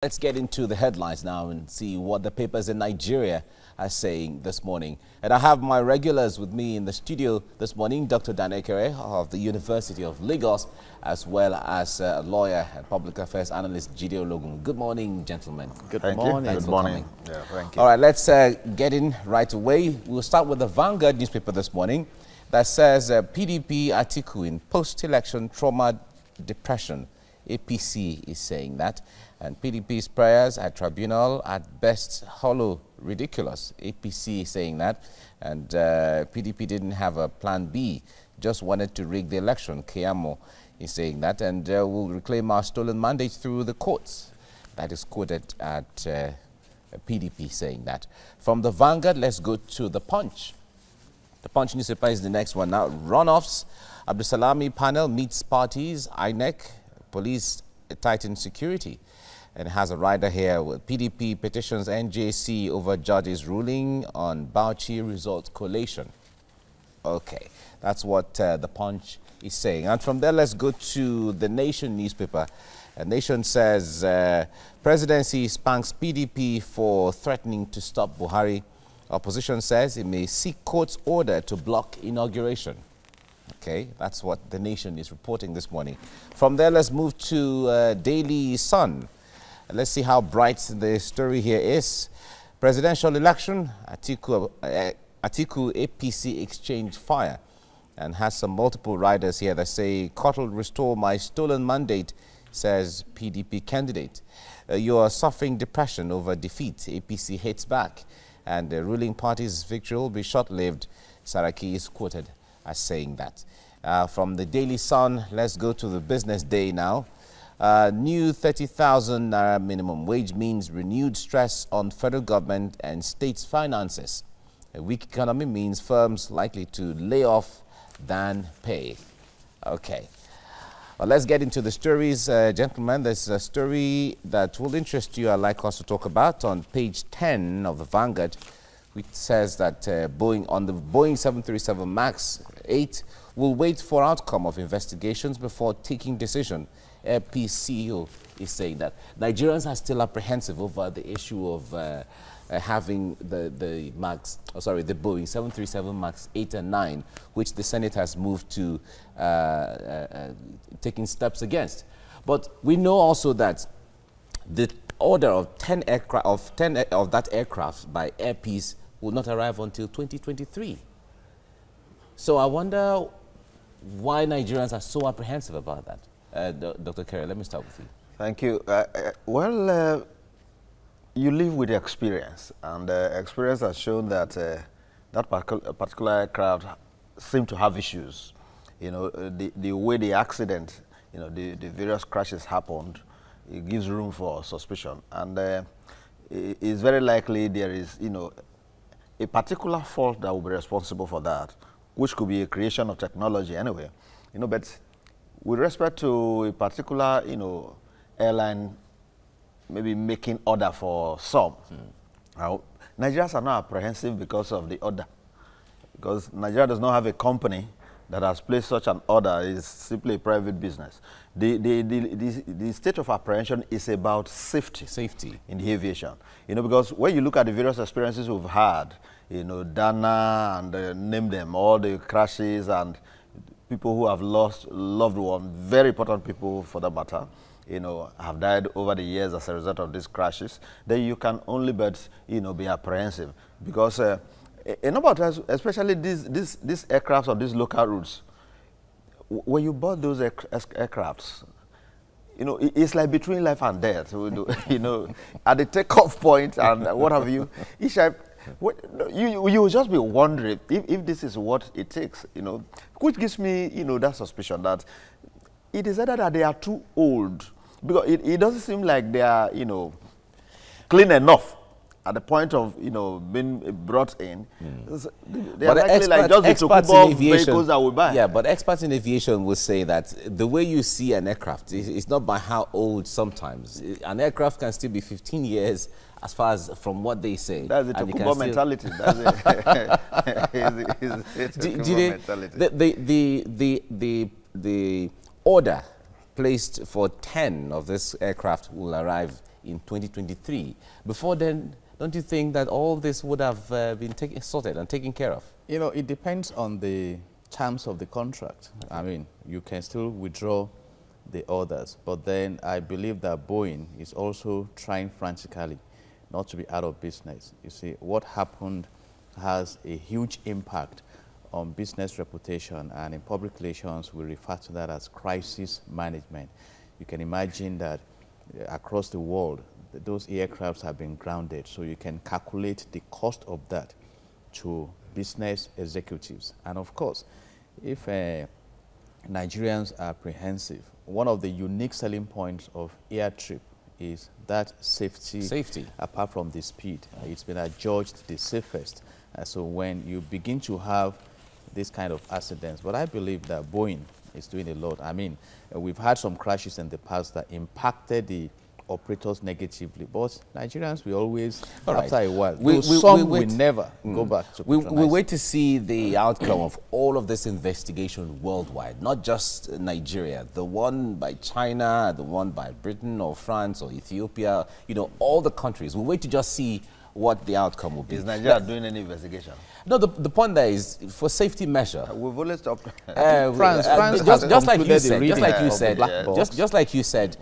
Let's get into the headlines now and see what the papers in Nigeria are saying this morning. And I have my regulars with me in the studio this morning, Dr. Danekere of the University of Lagos, as well as lawyer and public affairs analyst Jide Ologun. Good morning, gentlemen. Good morning. Thanks Good for morning. coming. Yeah, thank you. All right, let's get in right away. We'll start with the Vanguard newspaper this morning that says PDP Atiku in post-election trauma depression. APC is saying that. And PDP's prayers at tribunal at best hollow ridiculous. APC is saying that. And PDP didn't have a plan B, just wanted to rig the election. Keyamo is saying that. And we'll reclaim our stolen mandate through the courts. That is quoted at PDP saying that. From the Vanguard, let's go to the Punch. The Punch newspaper is the next one now. Runoffs. Abdusalami panel meets parties. INEC, police tighten security. And it has a rider here with PDP petitions NJC over judge's ruling on Bauchi result collation. Okay, that's what the Punch is saying. And from there, let's go to the Nation newspaper. The Nation says presidency spanks PDP for threatening to stop Buhari. Opposition says it may seek court's order to block inauguration. Okay, that's what the Nation is reporting this morning. From there, let's move to Daily Sun. Let's see how bright the story here is. Presidential election, Atiku APC exchange fire, and has some multiple riders here that say, "Cottle restore my stolen mandate," says PDP candidate. You are suffering depression over defeat. APC hits back, and the ruling party's victory will be short-lived. Saraki is quoted as saying that. From the Daily Sun, let's go to the Business Day now. New 30,000 Naira minimum wage means renewed stress on federal government and states' finances. A weak economy means firms likely to lay off than pay. Okay. Well, let's get into the stories, gentlemen. There's a story that will interest you I'd like us to talk about on page 10 of the Vanguard, which says that on the Boeing 737 MAX 8 will wait for outcome of investigations before taking decision. Airpeace CEO is saying that Nigerians are still apprehensive over the issue of having the Boeing 737 MAX 8 and 9, which the Senate has moved to taking steps against. But we know also that the order of 10 aircraft of that aircraft by Airpeace will not arrive until 2023. So I wonder why Nigerians are so apprehensive about that. Dr. Kerry, let me start with you. Thank you. You live with experience, and experience has shown that that particular aircraft seemed to have issues. You know, the way the accident, you know, the various crashes happened, it gives room for suspicion, and it's very likely there is, you know, a particular fault that will be responsible for that, which could be a creation of technology anyway. You know, but with respect to a particular, you know, airline maybe making order for some, Nigerians are not apprehensive because of the order. Because Nigeria does not have a company that has placed such an order. It's simply a private business. The state of apprehension is about safety. Safety in the aviation. You know, because when you look at the various experiences we've had, you know, Dana and name them, all the crashes and people who have lost loved ones, very important people for that matter, you know, have died over the years as a result of these crashes, then you can only but, you know, be apprehensive. Because a number of times, especially these aircrafts on these local routes, when you board those aircrafts, you know, it's like between life and death. You know, at the takeoff point and what have you, you will just be wondering if this is what it takes, you know, which gives me, you know, that suspicion that it is either that they are too old, because it doesn't seem like they are, you know, clean enough at the point of, you know, being brought in. They are likely like just the Tokubo vehicles that we buy. Yeah, but experts in aviation will say that the way you see an aircraft is not by how old sometimes. An aircraft can still be 15 years as far as from what they say. That's the Tokubo mentality. That's the order placed for 10 of this aircraft will arrive in 2023. Before then, don't you think that all this would have been sorted and taken care of? You know, it depends on the terms of the contract. I mean, you can still withdraw the orders, but then I believe that Boeing is also trying frantically not to be out of business. You see, what happened has a huge impact on business reputation, and in public relations we refer to that as crisis management. You can imagine that across the world those aircrafts have been grounded, so you can calculate the cost of that to business executives. And of course, if Nigerians are apprehensive, one of the unique selling points of air trip is that safety. Apart from the speed, it's been adjudged the safest. So when you begin to have this kind of accidents, but I believe that Boeing is doing a lot. I mean, we've had some crashes in the past that impacted the operators negatively, but Nigerians will always, after a while, some will never go back to we wait to see the outcome of all of this investigation worldwide, not just Nigeria, the one by China, the one by Britain or France or Ethiopia, you know, all the countries. We wait to just see what the outcome will be. Is Nigeria doing any investigation? No, the point there is for safety measure. We've always stopped. France just like you said,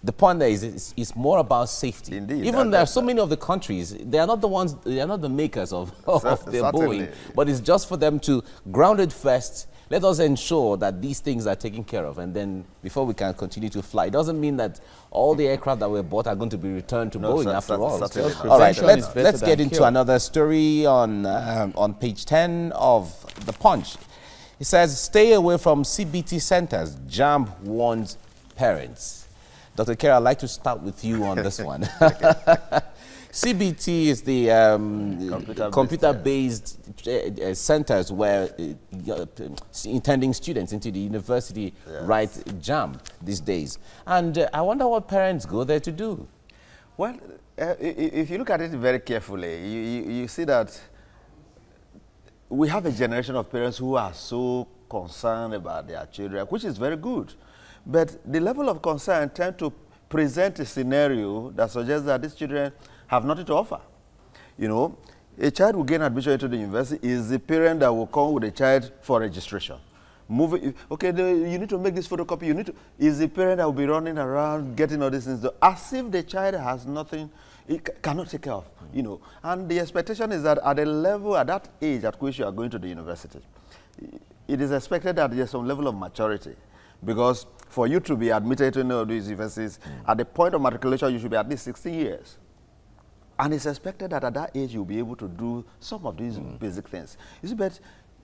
the point there is it's more about safety. Indeed. Even there are so many of the countries, they are not the ones, they are not the makers of the Boeing, but it's just for them to ground it first. Let us ensure that these things are taken care of, and then before we can continue to fly. It doesn't mean that all the aircraft that were bought are going to be returned to Boeing after all. All right, let's get into another story on page 10 of The Punch. It says, stay away from CBT centers, JAMB warns parents. Dr. Kerr, I'd like to start with you on this one. CBT is the computer-based centers where intending students into the university write JAMB these days. And I wonder what parents go there to do. Well, if you look at it very carefully, you see that we have a generation of parents who are so concerned about their children, which is very good. But the level of concern tends to present a scenario that suggests that these children have nothing to offer. You know, a child will gain admission into the university is the parent that will come with a child for registration. Okay, you need to make this photocopy, you need to, is the parent that will be running around getting all these things, as if the child has nothing, it cannot take care of, you know. And the expectation is that at a level, at that age at which you are going to the university, it is expected that there's some level of maturity. Because for you to be admitted to any of these universities, at the point of matriculation, you should be at least 16 years. And it's expected that at that age, you'll be able to do some of these basic things. You see, but,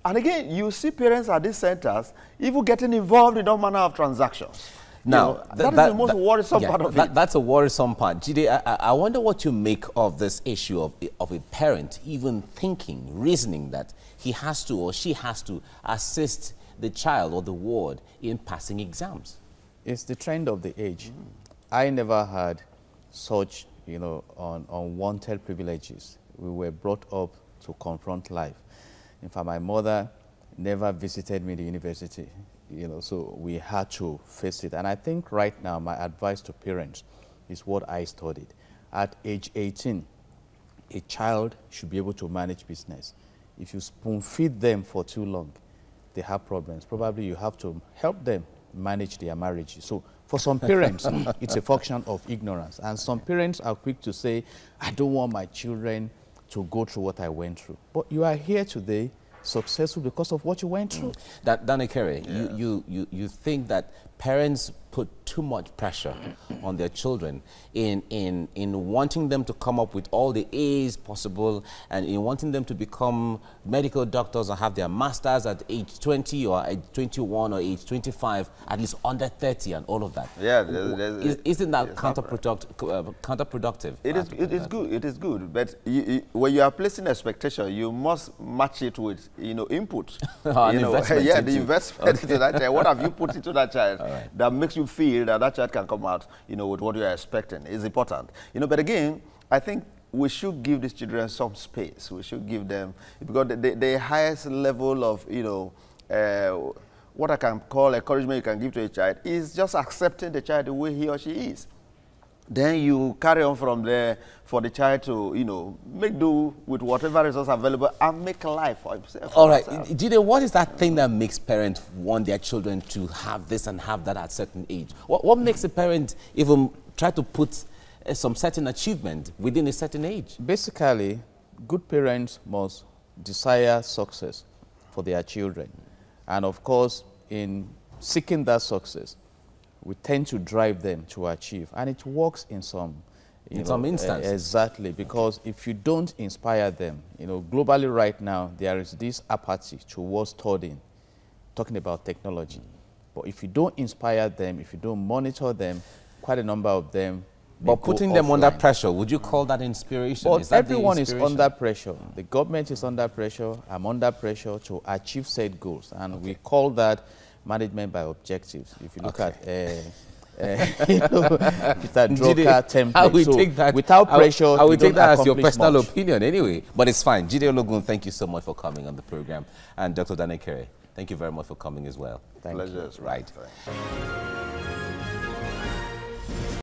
and again, you see parents at these centers even getting involved in all manner of transactions. Now, that is the most worrisome part of it. That's a worrisome part. Jide, I wonder what you make of this issue of a parent even thinking, reasoning that he has to or she has to assist the child or the ward in passing exams. It's the trend of the age. I never had such, you know, unwanted privileges. We were brought up to confront life. In fact, my mother never visited me at the university, you know, so we had to face it. And I think right now my advice to parents is what I studied. At age 18, a child should be able to manage business. If you spoon feed them for too long, they have problems. Probably you have to help them manage their marriage. So for some parents, it's a function of ignorance. And some parents are quick to say, I don't want my children to go through what I went through. But you are here today successful because of what you went through. Danny Kerry, you think that parents put too much pressure on their children in wanting them to come up with all the A's possible and in wanting them to become medical doctors or have their masters at age 20 or age 21 or age 25, at least under 30 and all of that. Yeah, isn't that counterproductive? It is good. It is good. But when you are placing expectation, you must match it with input. The investment into that child. What have you put into that child that makes you feel that that child can come out, with what you are expecting is important. But again, I think we should give these children some space. We should give them, because the highest level of, what I can call encouragement you can give to a child is just accepting the child the way he or she is. then you carry on from there for the child to, you know, make do with whatever resources available and make life for himself. All right, Jide, what is that thing that makes parents want their children to have this and have that at a certain age? What makes a parent even try to put some certain achievement within a certain age? Basically, good parents must desire success for their children. And of course, in seeking that success, we tend to drive them to achieve. And it works in some instances. Exactly, because if you don't inspire them, globally right now, there is this apathy towards studying, talking about technology. But if you don't inspire them, if you don't monitor them, quite a number of them. But putting them under pressure, would you call that inspiration? But everyone is under pressure. The government is under pressure. I'm under pressure to achieve set goals. And we call that management by objectives. If you look at Peter Drucker template. I will take that without pressure. I will take that as your personal much. opinion anyway. But it's fine. Jide Ologun, thank you so much for coming on the program. And Dr. Danekere, thank you very much for coming as well. Thank you. Right.